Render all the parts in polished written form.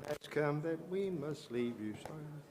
has come that we must leave you, son.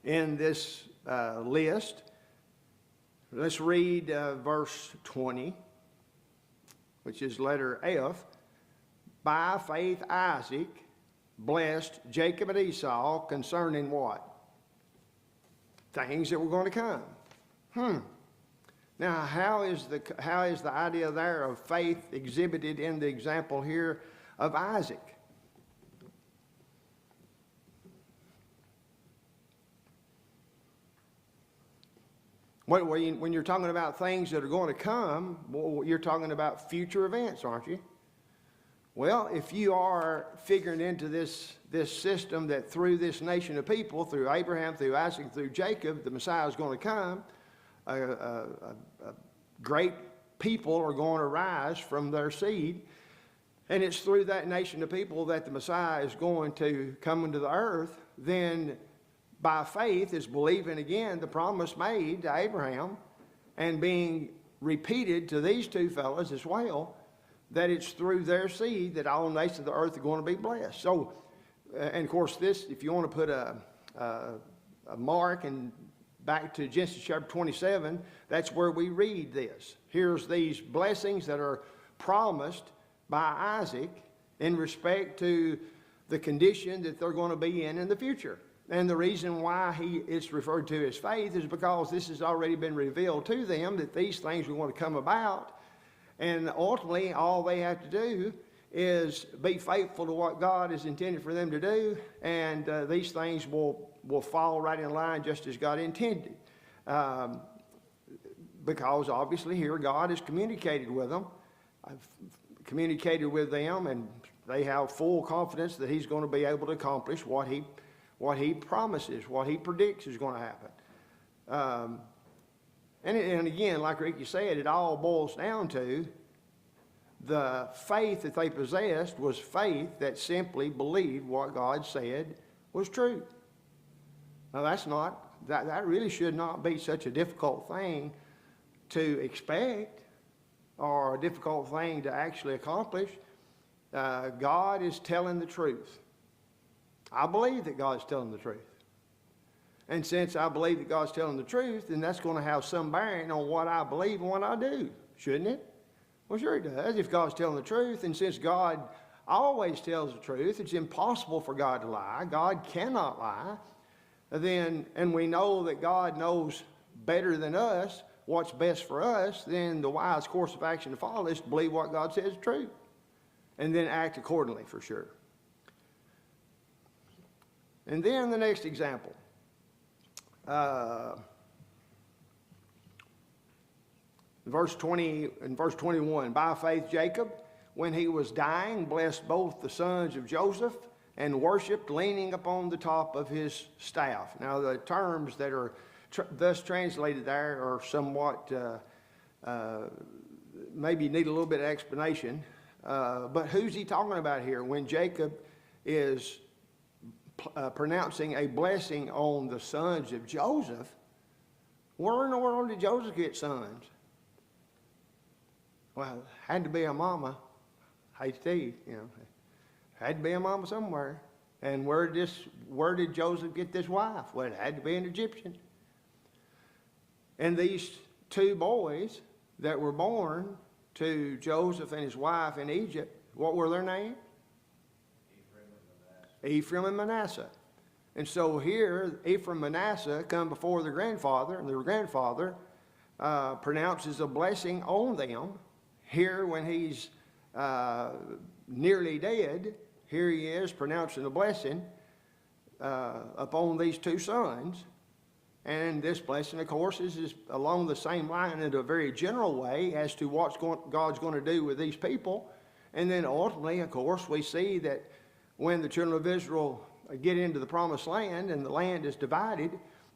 in this list. Let's read verse 20, which is letter F. By faith Isaac blessed Jacob and Esau concerning what? Things that were going to come. Now, how is the idea there of faith exhibited in the example here of Isaac? When you're talking about things that are going to come, you're talking about future events, aren't you? Well, if you are figuring into this system that through this nation of people, through Abraham, through Isaac, through Jacob, the Messiah is going to come, great people are going to rise from their seed, and it's through that nation of people that the Messiah is going to come into the earth, then by faith is believing again the promise made to Abraham and being repeated to these two fellows as well, that it's through their seed that all nations of the earth are going to be blessed. So, and of course, this, if you want to put a mark and back to Genesis chapter 27, that's where we read this. Here's these blessings that are promised by Isaac in respect to the condition that they're going to be in the future. And the reason why it's referred to as faith is because this has already been revealed to them that these things are going to come about. And ultimately, all they have to do is be faithful to what God has intended for them to do, and these things will fall right in line just as God intended. Because obviously here God has communicated with them. I've communicated with them, and they have full confidence that He's going to be able to accomplish what He promises, what He predicts is going to happen. And again, like Ricky said, it all boils down to the faith that they possessed was faith that simply believed what God said was true. Now that really should not be such a difficult thing to expect or a difficult thing to actually accomplish. God is telling the truth. I believe that God is telling the truth. And since I believe that God's telling the truth, then that's going to have some bearing on what I believe and what I do, shouldn't it? Well, sure it does, if God's telling the truth. And since God always tells the truth, it's impossible for God to lie. God cannot lie. And we know that God knows better than us what's best for us. Then the wise course of action to follow is to believe what God says is true, and then act accordingly for sure. And then the next example. Verse 20 and verse 21, by faith Jacob, when he was dying, blessed both the sons of Joseph and worshipped, leaning upon the top of his staff. Now the terms that are thus translated there are somewhat, maybe need a little bit of explanation. But who's he talking about here when Jacob is pronouncing a blessing on the sons of Joseph? Where in the world did Joseph get sons? Well, had to be a mama. Hey, Steve, had to be a mama somewhere. And where did Joseph get this wife? Well, it had to be an Egyptian. And these two boys that were born to Joseph and his wife in Egypt, what were their names? Ephraim and Manasseh. And so here, Ephraim and Manasseh come before their grandfather, and their grandfather pronounces a blessing on them. Here, when he's nearly dead, here he is pronouncing a blessing upon these two sons. And this blessing, of course, is along the same line in a very general way as to what God's going to do with these people. And then ultimately, of course, we see that when the children of Israel get into the promised land and the land is divided,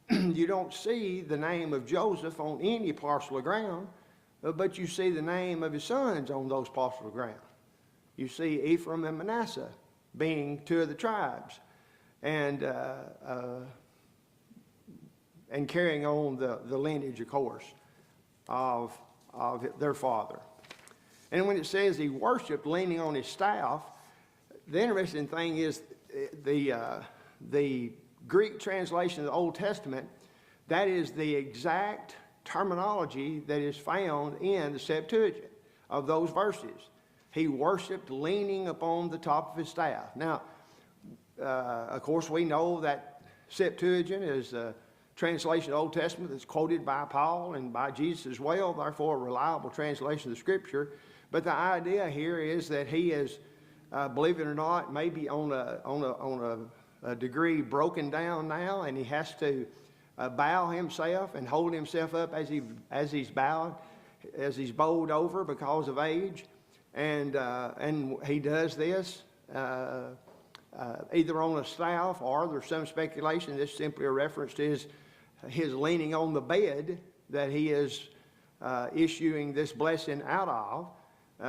you don't see the name of Joseph on any parcel of ground, but you see the name of his sons on those parcels of ground. You see Ephraim and Manasseh being two of the tribes, and carrying on the lineage, of course, of their father. And when it says he worshiped leaning on his staff, the interesting thing is the Greek translation of the Old Testament, that is the exact terminology that is found in the Septuagint of those verses. He worshiped leaning upon the top of his staff. Now, of course, we know that Septuagint is a translation of the Old Testament that's quoted by Paul and by Jesus as well, therefore a reliable translation of the Scripture. But the idea here is that he is, believe it or not, maybe on a degree broken down now, and he has to bow himself and hold himself up as he's bowed, as he's bowed over because of age. And he does this either on a staff, or there's some speculation this is simply a reference to his leaning on the bed that he is issuing this blessing out of.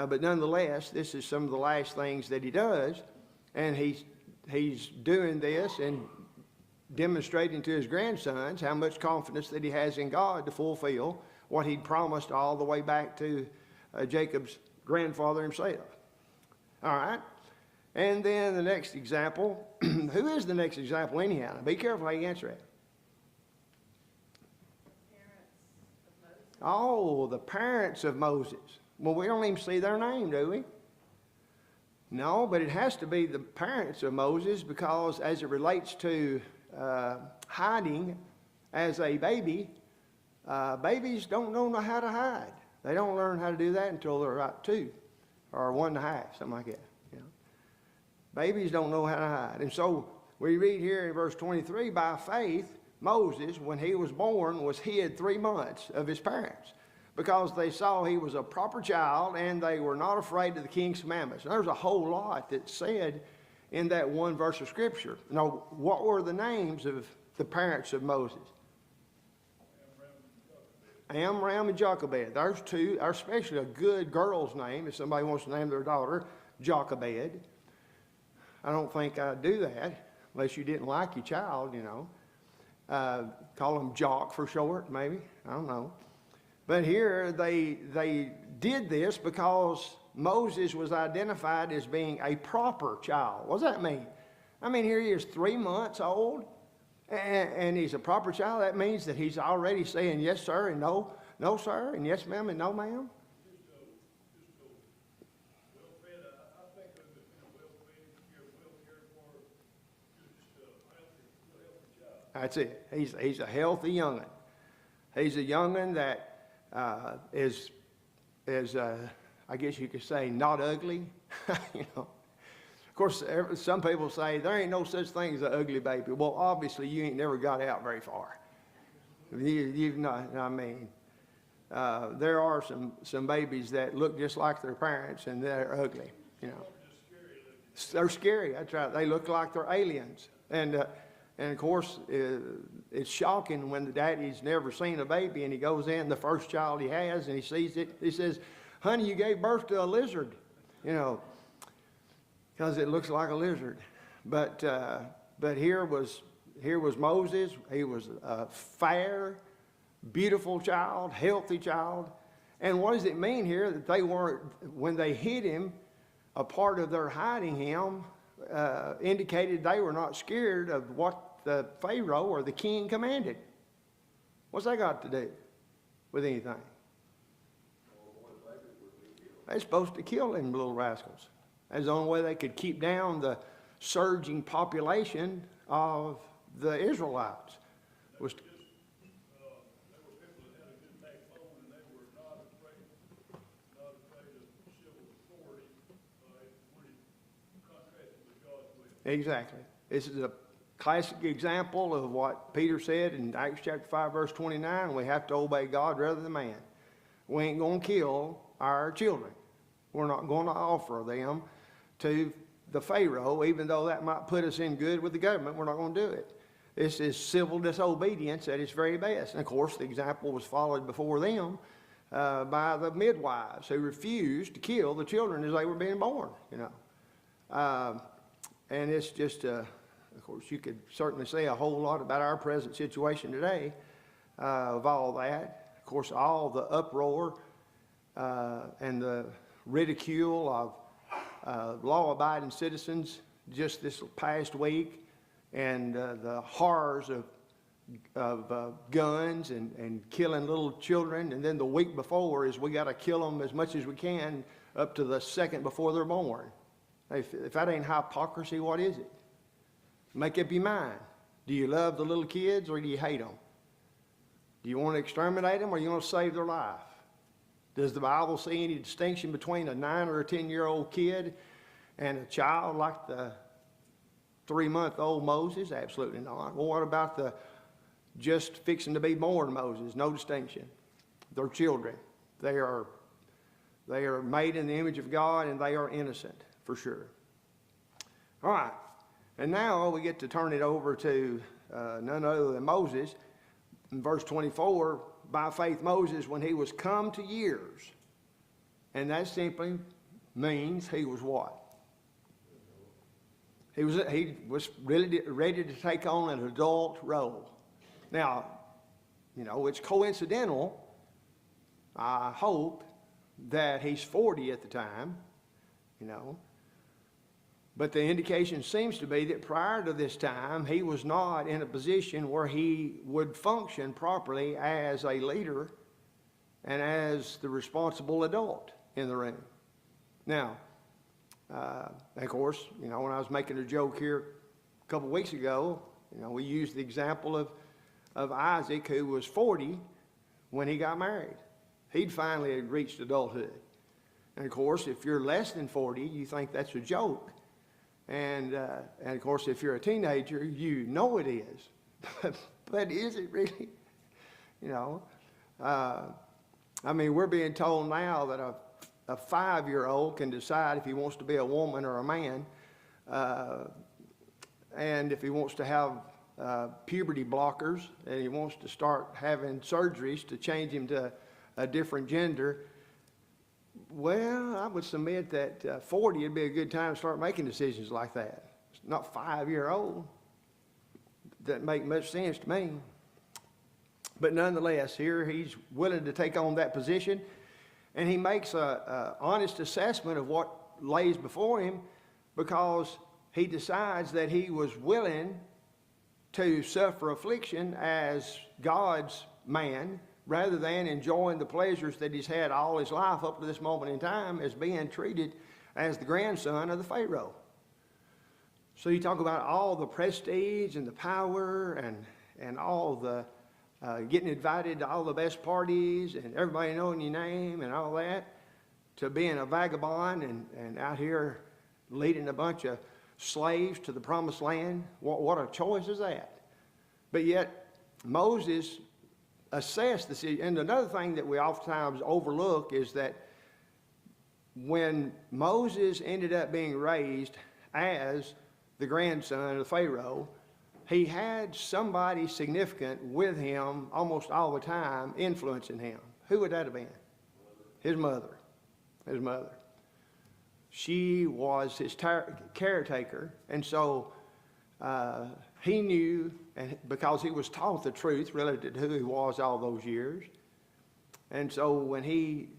But nonetheless, this is some of the last things that he does, and he's doing this and demonstrating to his grandsons how much confidence that he has in God to fulfill what he'd promised all the way back to Jacob's grandfather himself. All right. And then the next example. Who is the next example anyhow? Be careful how you answer it. Oh, the parents of Moses. Well, we don't even see their name, do we? No, but it has to be the parents of Moses, because as it relates to hiding as a baby, babies don't know how to hide. They don't learn how to do that until they're about 2 or 1.5, something like that. You know? Babies don't know how to hide. And so we read here in verse 23, by faith, Moses, when he was born, was hid 3 months of his parents, because they saw he was a proper child and they were not afraid of the king's commandments. And there's a whole lot that's said in that one verse of Scripture. Now, what were the names of the parents of Moses? Amram and Jochebed. There's 2, especially a good girl's name, if somebody wants to name their daughter Jochebed. I don't think I'd do that unless you didn't like your child, you know. Call them Jock for short, maybe. I don't know. But here they did this because Moses was identified as being a proper child. What does that mean? I mean, here he is 3 months old, and he's a proper child. That means that he's already saying yes, sir, and no, no, sir, and yes, ma'am, and no, ma'am. That's it. He's a healthy young'un. He's a young'un that is I guess you could say, not ugly. You know. Of course, some people say there ain't no such thing as an ugly baby. Well, obviously, you ain't never got out very far. You've not. I mean, there are some babies that look just like their parents, and they're ugly. You know, they're scary. That's right. They look like they're aliens, and of course, it's shocking when the daddy's never seen a baby, and he goes in, the first child he has, and he sees it. He says, "Honey, you gave birth to a lizard," you know, because it looks like a lizard. But here was Moses. He was a fair, beautiful child, healthy child. And what does it mean here that they weren't, when they hid him, a part of their hiding him indicated they were not scared of what the Pharaoh or the king commanded. What's that got to do with anything? They're supposed to kill them little rascals. That's the only way they could keep down the surging population of the Israelites. Was to, exactly. This is a classic example of what Peter said in Acts chapter 5, verse 29. We have to obey God rather than man. We ain't going to kill our children. We're not going to offer them to the Pharaoh, even though that might put us in good with the government. We're not going to do it. This is civil disobedience at its very best. And of course, the example was followed before them by the midwives who refused to kill the children as they were being born, you know. And it's just, of course, you could certainly say a whole lot about our present situation today of all that. Of course, all the uproar and the ridicule of law-abiding citizens just this past week and the horrors of guns and killing little children. And then the week before is we got to kill them as much as we can up to the second before they're born. If that ain't hypocrisy, what is it? Make up your mind. Do you love the little kids or do you hate them? Do you want to exterminate them or do you want to save their life? Does the Bible see any distinction between a 9 or a 10-year-old kid and a child like the 3-month-old Moses? Absolutely not. Well, what about the just fixing to be born Moses? No distinction. They're children. They are made in the image of God, and they are innocent, for sure. All right. And now we get to turn it over to none other than Moses. In verse 24, by faith Moses, when he was come to years, and that simply means he was what? He was really ready to take on an adult role. Now, you know, it's coincidental, I hope, that he's 40 at the time, you know. But the indication seems to be that prior to this time, he was not in a position where he would function properly as a leader and as the responsible adult in the room. Now, of course, you know, when I was making a joke here a couple of weeks ago, you know, we used the example of Isaac, who was 40 when he got married. He'd finally reached adulthood. And of course, if you're less than 40, you think that's a joke. And of course, if you're a teenager, you know it is. But is it really? You know, I mean, we're being told now that a 5-year-old can decide if he wants to be a woman or a man, and if he wants to have puberty blockers, and he wants to start having surgeries to change him to a different gender. Well, I would submit that 40 would be a good time to start making decisions like that. It's not 5-year-old. Doesn't make much sense to me. But nonetheless, here he's willing to take on that position, and he makes an honest assessment of what lays before him, because he decides that he was willing to suffer affliction as God's man, rather than enjoying the pleasures that he's had all his life up to this moment in time as being treated as the grandson of the Pharaoh. So you talk about all the prestige and the power and all the getting invited to all the best parties and everybody knowing your name and all that, to being a vagabond and out here leading a bunch of slaves to the promised land. What a choice is that? But yet Moses assessed the situation. And another thing that we oftentimes overlook is that when Moses ended up being raised as the grandson of Pharaoh, he had somebody significant with him almost all the time influencing him. Who would that have been? His mother. His mother. She was his caretaker, and so he knew, and because he was taught the truth relative to who he was all those years. And so when he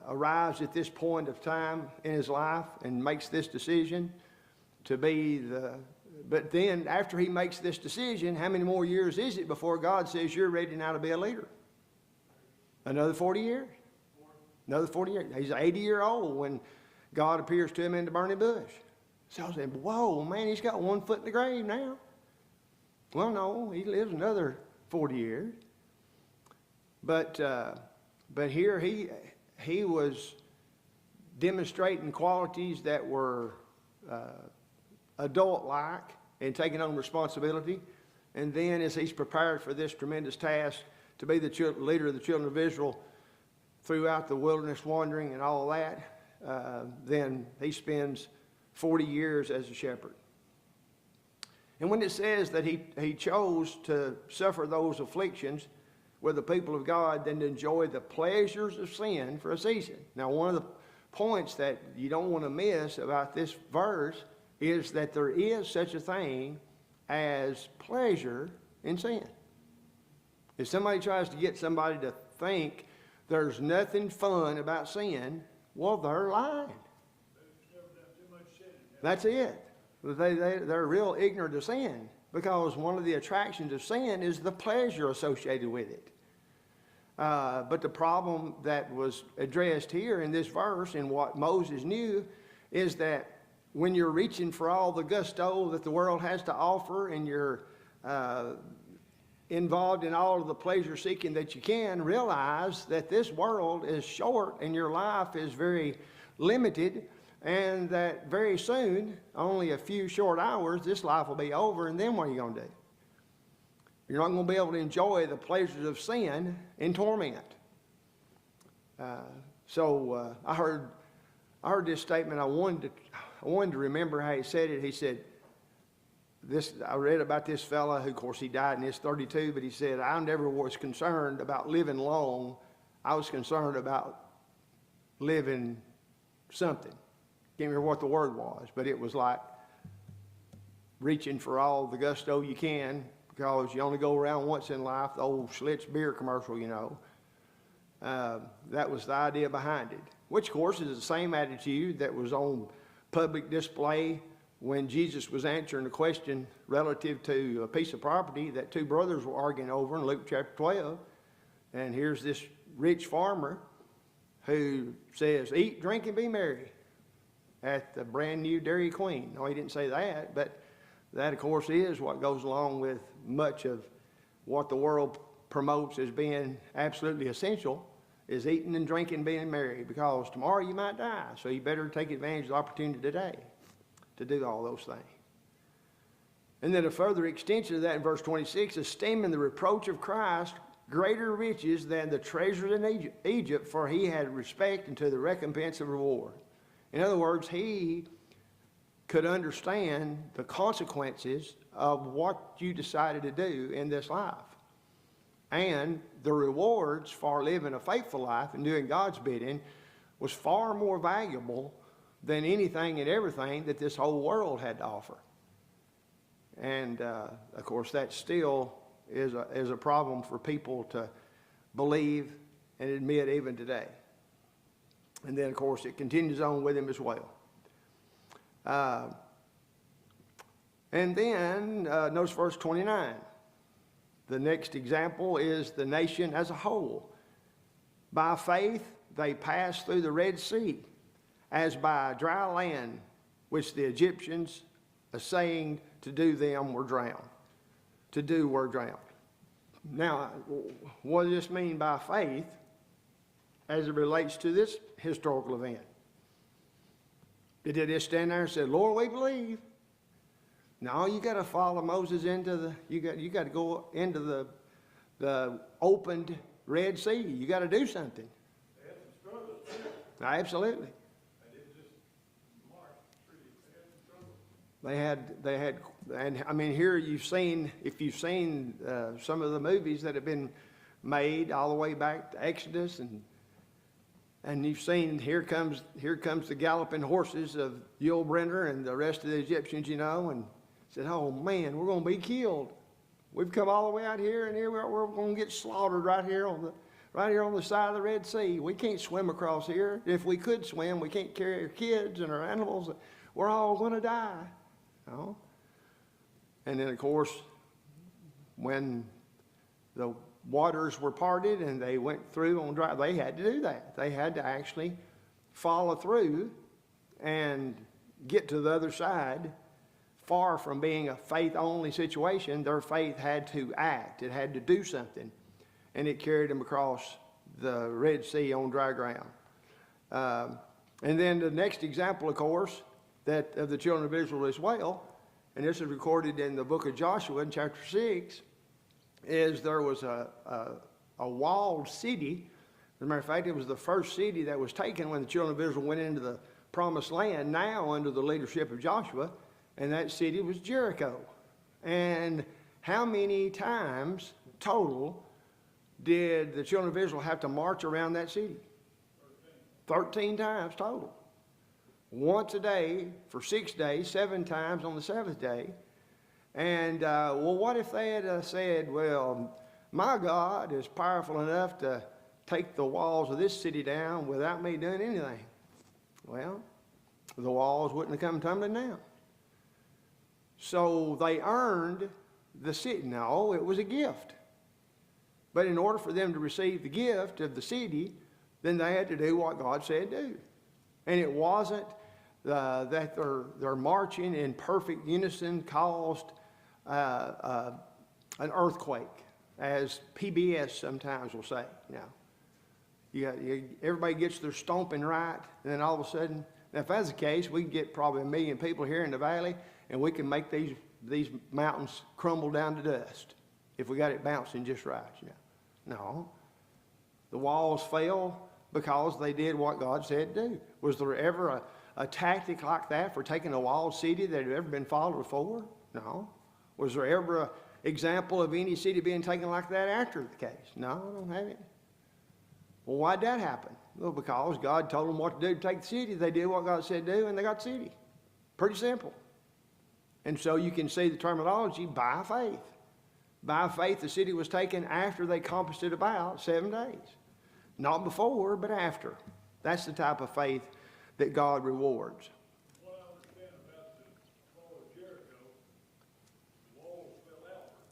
arrives at this point of time in his life and makes this decision to be but then after he makes this decision, how many more years is it before God says you're ready now to be a leader? Another 40 years? Another 40 years. He's 80-year-old when God appears to him in the burning bush. So I was saying, whoa, man, he's got one foot in the grave now. Well, no, he lives another 40 years. But here he was demonstrating qualities that were adult-like and taking on responsibility. And then as he's prepared for this tremendous task to be the leader of the children of Israel throughout the wilderness wandering and all that, then he spends 40 years as a shepherd. And when it says that he chose to suffer those afflictions with the people of God than to enjoy the pleasures of sin for a season. Now, one of the points that you don't want to miss about this verse is that there is such a thing as pleasure in sin. If somebody tries to get somebody to think there's nothing fun about sin, well, they're lying. That's it. They're real ignorant of sin, because one of the attractions of sin is the pleasure associated with it. But the problem that was addressed here in this verse, and what Moses knew, is that when you're reaching for all the gusto that the world has to offer, and you're involved in all of the pleasure seeking that you can, realize that this world is short and your life is very limited, and that very soon, only a few short hours, this life will be over, and then what are you going to do? You're not going to be able to enjoy the pleasures of sin in torment. So I heard this statement. I wanted to remember how he said it. He said, I read about this fella who, of course, he died in his 32, but he said, I never was concerned about living long. I was concerned about living something. Can't remember what the word was, but it was like reaching for all the gusto you can, because you only go around once in life. The old Schlitz beer commercial, you know. That was the idea behind it, which, of course, is the same attitude that was on public display when Jesus was answering a question relative to a piece of property that two brothers were arguing over in Luke chapter 12. And here's this rich farmer who says, eat, drink, and be merry at the brand new Dairy Queen. No, he didn't say that, but that, of course, is what goes along with much of what the world promotes as being absolutely essential, is eating and drinking and being merry, because tomorrow you might die. So you better take advantage of the opportunity today to do all those things. And then a further extension of that in verse 26, esteeming the reproach of Christ greater riches than the treasures in Egypt, for he had respect unto the recompense of reward. In other words, he could understand the consequences of what you decided to do in this life. And the rewards for living a faithful life and doing God's bidding was far more valuable than anything and everything that this whole world had to offer. And, of course, that still is a problem for people to believe and admit even today. And then, of course, it continues on with him as well. And then, notice verse 29. The next example is the nation as a whole. By faith, they passed through the Red Sea, as by dry land, which the Egyptians, essaying to do them, were drowned. To do were drowned. Now, what does this mean by faith as it relates to this historical event? Did they just stand there and say, Lord, we believe? No, you got to follow Moses into you got to go into the opened Red Sea. You got to do something. They had some struggles too. Absolutely. They didn't just march through. They had some struggles. They had, and I mean, here if you've seen some of the movies that have been made all the way back to Exodus, and you've seen here comes the galloping horses of Yul Brynner and the rest of the Egyptians, you know, and said, oh man, we're going to be killed. We've come all the way out here, and here we're going to get slaughtered right here on the side of the Red Sea. We can't swim across here. If we could swim, we can't carry our kids and our animals. We're all going to die. You know? And then, of course, when the waters were parted and they went through on dry, they had to do that. They had to actually follow through and get to the other side. Far from being a faith-only situation, their faith had to act. It had to do something. And it carried them across the Red Sea on dry ground. And then the next example, of course, that of the children of Israel as well, and this is recorded in the book of Joshua in chapter 6, is there was a walled city. As a matter of fact, it was the first city that was taken when the children of Israel went into the promised land, now under the leadership of Joshua. And that city was Jericho. And how many times total did the children of Israel have to march around that city? 13 times total. Once a day for 6 days, 7 times on the 7th day. And, well, what if they had said, well, my God is powerful enough to take the walls of this city down without me doing anything? Well, the walls wouldn't have come tumbling down. so they earned the city. No, it was a gift. But in order for them to receive the gift of the city, then they had to do what God said do. And it wasn't that their marching in perfect unison caused an earthquake, as PBS sometimes will say. Everybody gets their stomping right, and then all of a sudden, if that's the case, we can get probably 1 million people here in the valley, and we can make these mountains crumble down to dust if we got it bouncing just right. No, the walls fell because they did what God said do. Was there ever a tactic like that for taking a walled city that had ever been followed before? No. Was there ever an example of any city being taken like that after the case? No, I don't have it. Well, why'd that happen? Well, because God told them what to do to take the city. They did what God said do, and they got the city. Pretty simple. And so you can see the terminology, by faith. By faith, the city was taken after they compassed it about 7 days. Not before, but after. That's the type of faith that God rewards. What I understand about the fall of Jericho, the walls fell outward.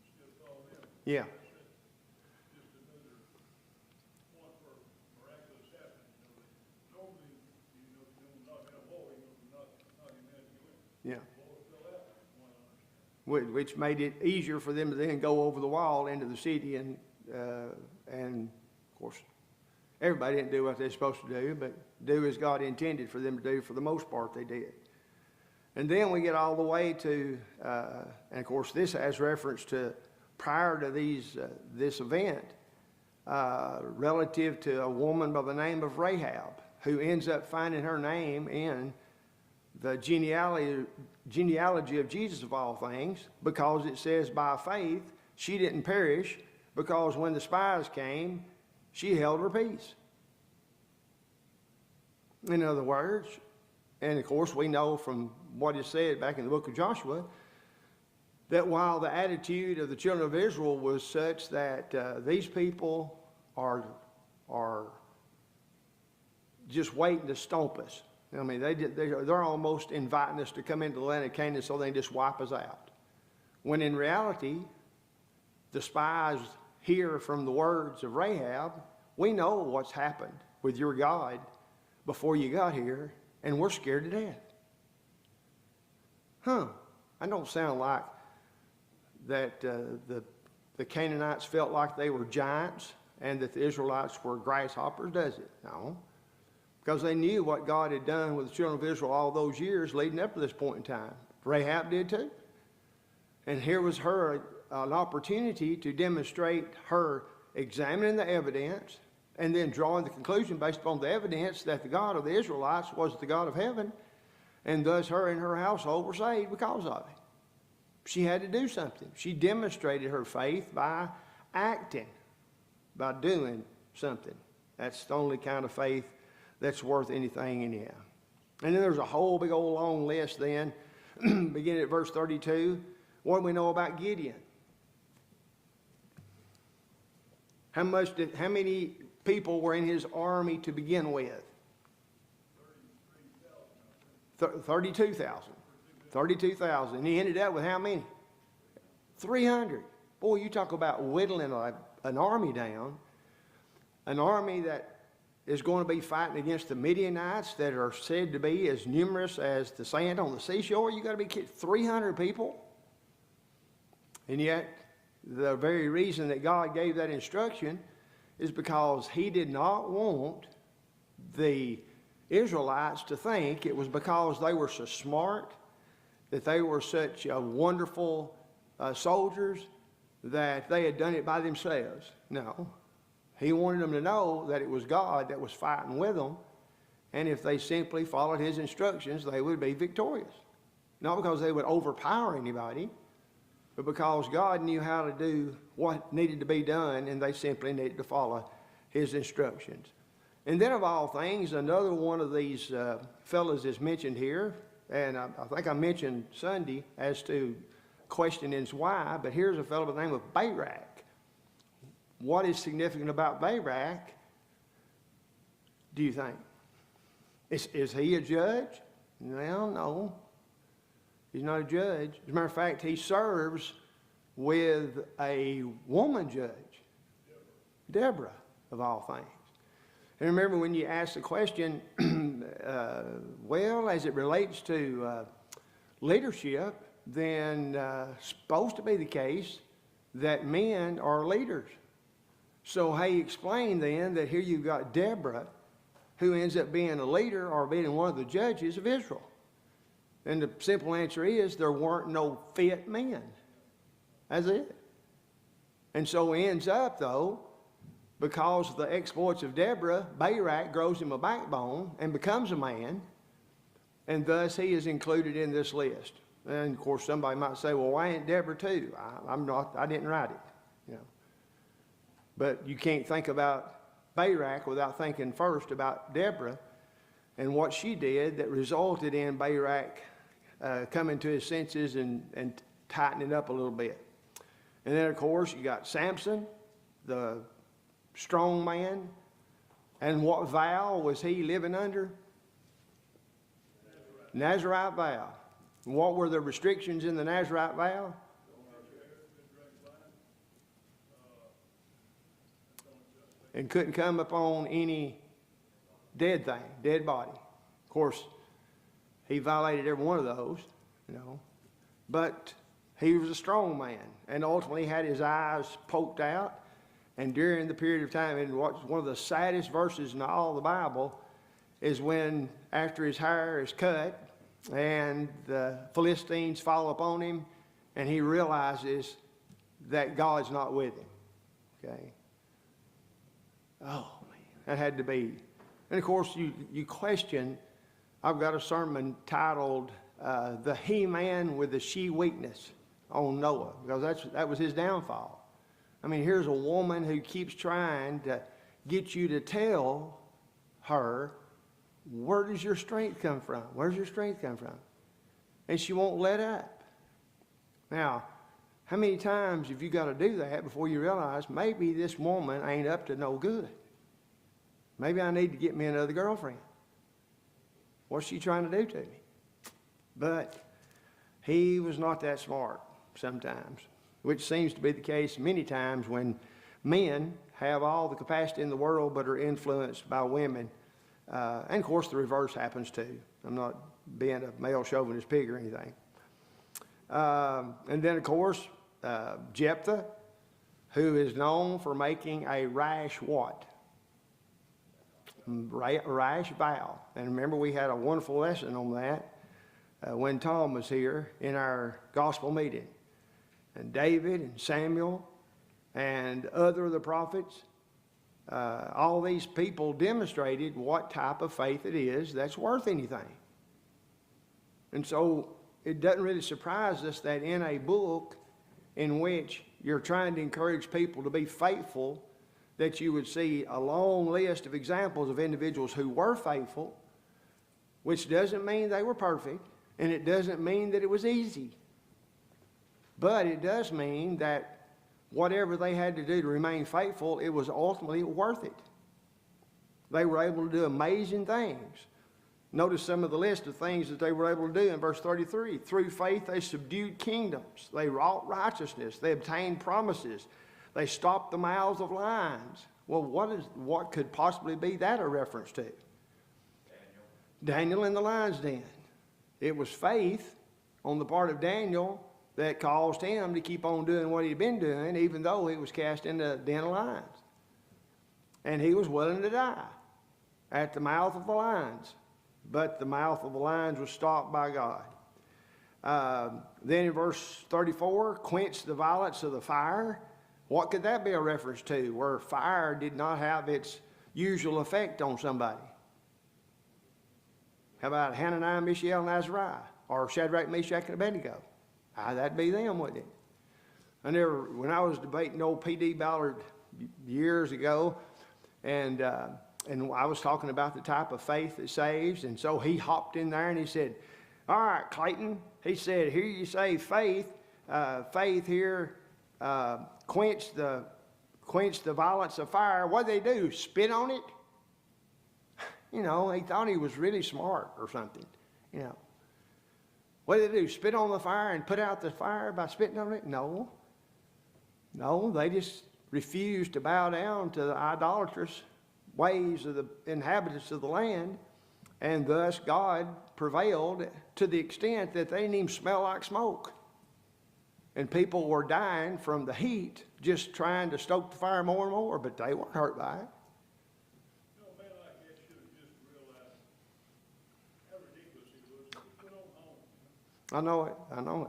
Instead of falling in. Yeah. Just another point for miraculous happening. Normally, you knock out a wall, not him as you went. Yeah. The walls fell outward, from what I understand. Which made it easier for them to then go over the wall into the city, and of course, everybody didn't do what they're supposed to do, but do as God intended for them to do. For the most part, they did. And then we get all the way to, and of course, this has reference to prior to this event, relative to a woman by the name of Rahab, who ends up finding her name in the genealogy of Jesus of all things, because it says by faith she didn't perish, because when the spies came, she held her peace. In other words, and of course we know from what is said back in the book of Joshua, that while the attitude of the children of Israel was such that these people are just waiting to stomp us. I mean, they're almost inviting us to come into the land of Canaan so they can just wipe us out. When in reality, the spies hear from the words of Rahab, we know what's happened with your God before you got here, and we're scared to death. I don't sound like that the Canaanites felt like they were giants and that the Israelites were grasshoppers, does it? No. Because they knew what God had done with the children of Israel all those years leading up to this point in time. Rahab did too. And here was her an opportunity to demonstrate her examining the evidence and then drawing the conclusion based upon the evidence that the God of the Israelites was the God of heaven, and thus her and her household were saved because of it. She had to do something. She demonstrated her faith by acting, by doing something. That's the only kind of faith that's worth anything anyhow. And then there's a whole big old long list then, beginning at verse 32. What do we know about Gideon? How many people were in his army to begin with? 32,000. 32,000. And he ended up with how many? 300. Boy, you talk about whittling an army down. An army that is going to be fighting against the Midianites that are said to be as numerous as the sand on the seashore. You got to be kidding. 300 people. And yet, the very reason that God gave that instruction is because he did not want the Israelites to think it was because they were so smart, that they were such wonderful soldiers, that they had done it by themselves. No. He wanted them to know that it was God that was fighting with them, and if they simply followed his instructions, they would be victorious. Not because they would overpower anybody, but because God knew how to do what needed to be done, and they simply needed to follow his instructions. And then of all things, another one of these fellows is mentioned here, and I think I mentioned Sunday as to questionings why, but here's a fellow by the name of Bayrack. What is significant about Bayrack, do you think? Is he a judge? Well, no. He's not a judge. As a matter of fact, he serves with a woman judge, Deborah, of all things. And remember, when you ask the question, well, as it relates to leadership, then it's supposed to be the case that men are leaders. So he explained then that here you've got Deborah, who ends up being a leader or being one of the judges of Israel. And the simple answer is there weren't no fit men. That's it. And so it ends up, though, because of the exploits of Deborah, Bayrack grows him a backbone and becomes a man, and thus he is included in this list. And of course, somebody might say, "Well, why ain't Deborah too?" I didn't write it, you know. But you can't think about Bayrack without thinking first about Deborah and what she did that resulted in Bayrack coming to his senses and tightening up a little bit. And then, of course, you got Samson, the strong man. And what vow was he living under? Nazarite vow. And what were the restrictions in the Nazarite vow? And couldn't come upon any dead thing, dead body. Of course, he violated every one of those, you know. But he was a strong man and ultimately had his eyes poked out. And during the period of time, and what's one of the saddest verses in all the Bible is when after his hair is cut and the Philistines fall upon him and he realizes that God's not with him. Okay. Oh, man, that had to be. And of course, you question, I've got a sermon titled The He-Man with the She-Weakness on Noah, because that was his downfall. I mean, here's a woman who keeps trying to get you to tell her, where does your strength come from? Where's your strength come from? And she won't let up. Now, how many times have you got to do that before you realize maybe this woman ain't up to no good? Maybe I need to get me another girlfriend. What's she trying to do to me? But he was not that smart sometimes, which seems to be the case many times when men have all the capacity in the world but are influenced by women. And of course the reverse happens too. I'm not being a male chauvinist pig or anything. And then of course Jephthah, who is known for making a rash what? Rash vow. And remember, we had a wonderful lesson on that when Tom was here in our gospel meeting. And David and Samuel and other of the prophets, all these people demonstrated what type of faith it is that's worth anything. And so it doesn't really surprise us that in a book in which you're trying to encourage people to be faithful, that you would see a long list of examples of individuals who were faithful, which doesn't mean they were perfect, and it doesn't mean that it was easy. But it does mean that whatever they had to do to remain faithful, it was ultimately worth it. They were able to do amazing things. Notice some of the list of things that they were able to do in verse 33. Through faith they subdued kingdoms. They wrought righteousness. They obtained promises. They stopped the mouths of lions. Well, what could possibly be that a reference to? Daniel in the lion's den. It was faith on the part of Daniel that caused him to keep on doing what he'd been doing, even though he was cast into the den of lions. And he was willing to die at the mouth of the lions. But the mouth of the lions was stopped by God. Then in verse 34, quench the violence of the fire. What could that be a reference to? Where fire did not have its usual effect on somebody. How about Hananiah, Mishael, and Azariah? Or Shadrach, Meshach, and Abednego? That'd be them, wouldn't it? When I was debating old P.D. Ballard years ago, and I was talking about the type of faith that saves, and so he hopped in there and he said, all right, Clayton, he said, here you say faith here, quench the violence of fire. What'd they do? Spit on it? You know, he thought he was really smart or something, you know. What did they do? Spit on the fire and put out the fire by spitting on it? No. No, they just refused to bow down to the idolatrous ways of the inhabitants of the land, and thus God prevailed to the extent that they didn't even smell like smoke. And people were dying from the heat, just trying to stoke the fire more and more, but they weren't hurt by it. You know, a man like that should have just realized how ridiculous he was. He went on home. I know it. I know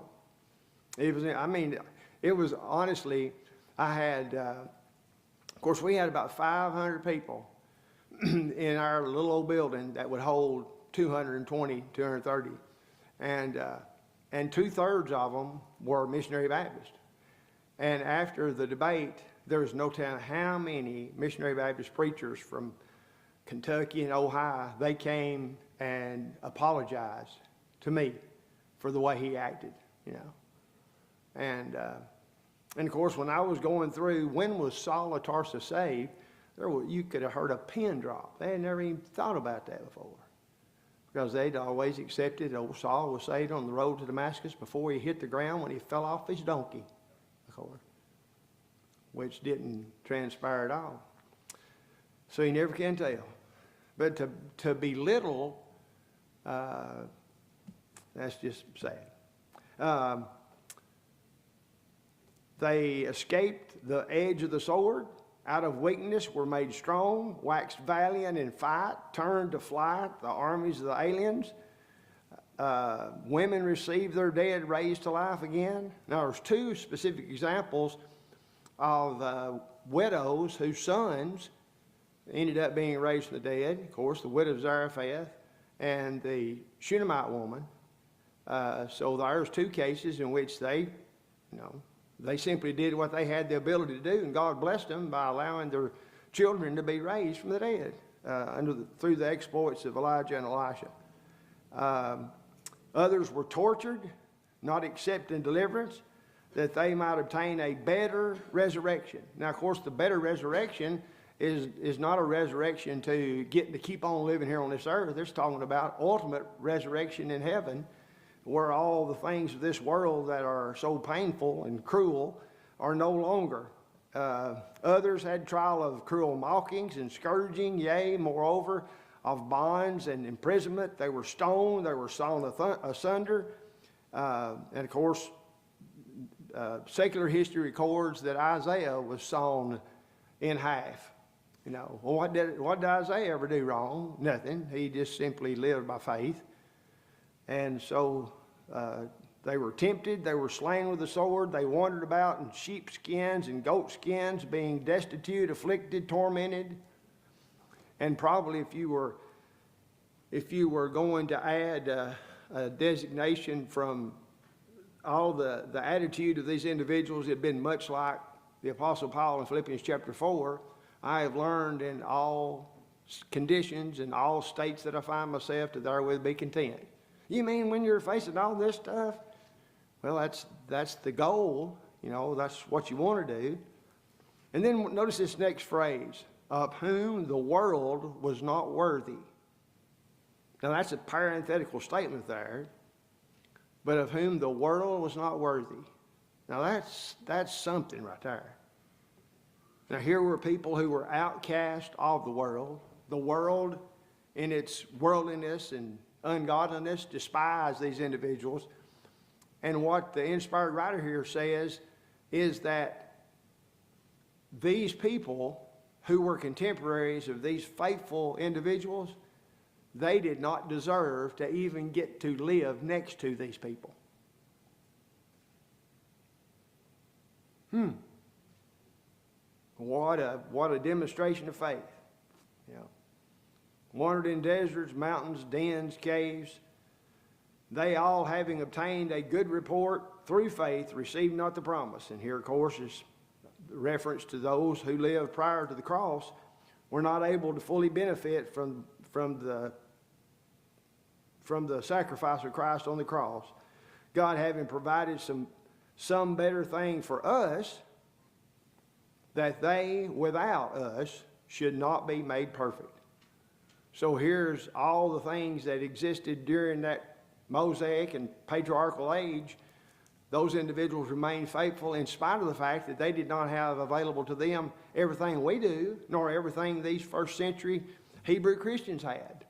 it. It was. I mean, it was honestly. I had. Of course, we had about 500 people in our little old building that would hold 220, 230, and 2/3 of them were missionary Baptist. And after the debate, there was no telling how many missionary Baptist preachers from Kentucky and Ohio, they came and apologized to me for the way he acted, you know. And of course, when I was going through, when was Saul of Tarsus saved, you could have heard a pin drop. They had never even thought about that before. Because they'd always accepted old Saul was saved on the road to Damascus before he hit the ground when he fell off his donkey, of course, which didn't transpire at all. So you never can tell. But to belittle, that's just sad. They escaped the edge of the sword. Out of weakness were made strong, waxed valiant in fight, turned to flight the armies of the aliens. Women received their dead raised to life again. Now there's two specific examples of widows whose sons ended up being raised from the dead. Of course, the widow of Zarephath and the Shunammite woman. So there's two cases in which they simply did what they had the ability to do, and God blessed them by allowing their children to be raised from the dead through the exploits of Elijah and Elisha. Others were tortured, not accepting deliverance, that they might obtain a better resurrection. Now, of course, the better resurrection is not a resurrection to get to keep on living here on this earth. It's talking about ultimate resurrection in heaven, where all the things of this world that are so painful and cruel are no longer. Others had trial of cruel mockings and scourging, yea, moreover, of bonds and imprisonment. They were stoned, they were sawn asunder. And of course, secular history records that Isaiah was sawn in half. You know, well, what did Isaiah ever do wrong? Nothing. He just simply lived by faith. And so they were tempted, they were slain with the sword, they wandered about in sheepskins and goatskins, being destitute, afflicted, tormented. And probably if you were going to add a designation from all the attitude of these individuals, it had been much like the Apostle Paul in Philippians chapter 4. I have learned in all conditions and all states that I find myself to therewith be content. You mean when you're facing all this stuff? Well, that's the goal. You know, that's what you want to do. And then notice this next phrase, of whom the world was not worthy. Now that's a parenthetical statement there, but of whom the world was not worthy. Now that's something right there. Now here were people who were outcast of the world in its worldliness and ungodliness despised these individuals. And what the inspired writer here says is that these people who were contemporaries of these faithful individuals, they did not deserve to even get to live next to these people. What a demonstration of faith. You know, wandered in deserts, mountains, dens, caves. They all, having obtained a good report through faith, received not the promise. And here, of course, is reference to those who lived prior to the cross, were not able to fully benefit from the sacrifice of Christ on the cross. God having provided some better thing for us, that they without us should not be made perfect. So here's all the things that existed during that Mosaic and patriarchal age, those individuals remained faithful in spite of the fact that they did not have available to them everything we do, nor everything these first century Hebrew Christians had.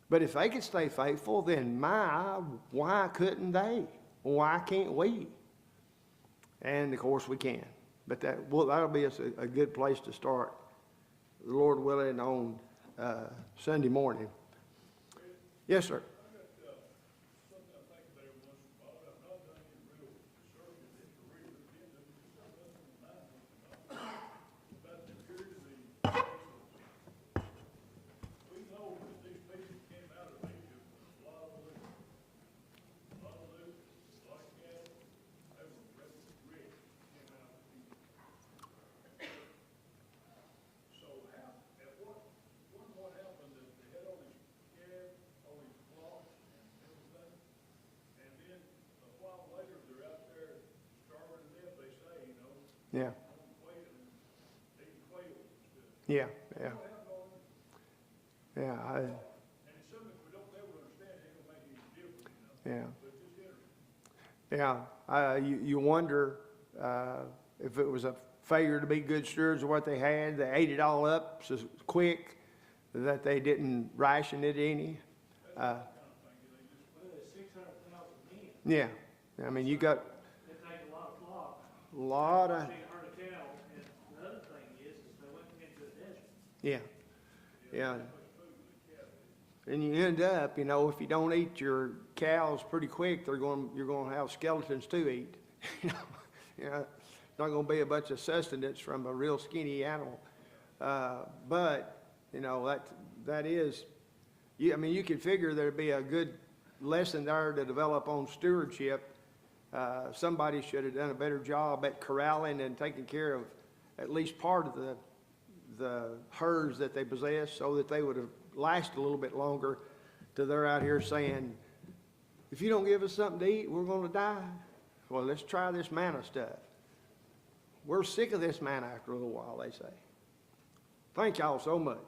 But if they could stay faithful, then why couldn't they? Why can't we? And of course we can. But that'll be a good place to start, the Lord willing, on Sunday morning. Yes, sir. Yeah. Yeah, yeah. Yeah, you wonder if it was a failure to be good stewards of what they had. They ate it all up so quick that they didn't ration it any. Well, there's 600,000 men. Yeah, I mean, you got It takes a lot of flock. a lot of, Big herd of cattle. And the other thing is they went into the desert. yeah, yeah. And you end up, you know, if you don't eat your cows pretty quick, you're going to have skeletons to eat. You know, it's not going to be a bunch of sustenance from a real skinny animal. But you know, that is, I mean, you can figure there'd be a good lesson there to develop on stewardship. Somebody should have done a better job at corralling and taking care of at least part of the herds that they possess, so that they would have lasted a little bit longer, till they're out here saying, if you don't give us something to eat, we're going to die. Well, let's try this manna stuff. We're sick of this manna after a little while, they say. Thank y'all so much.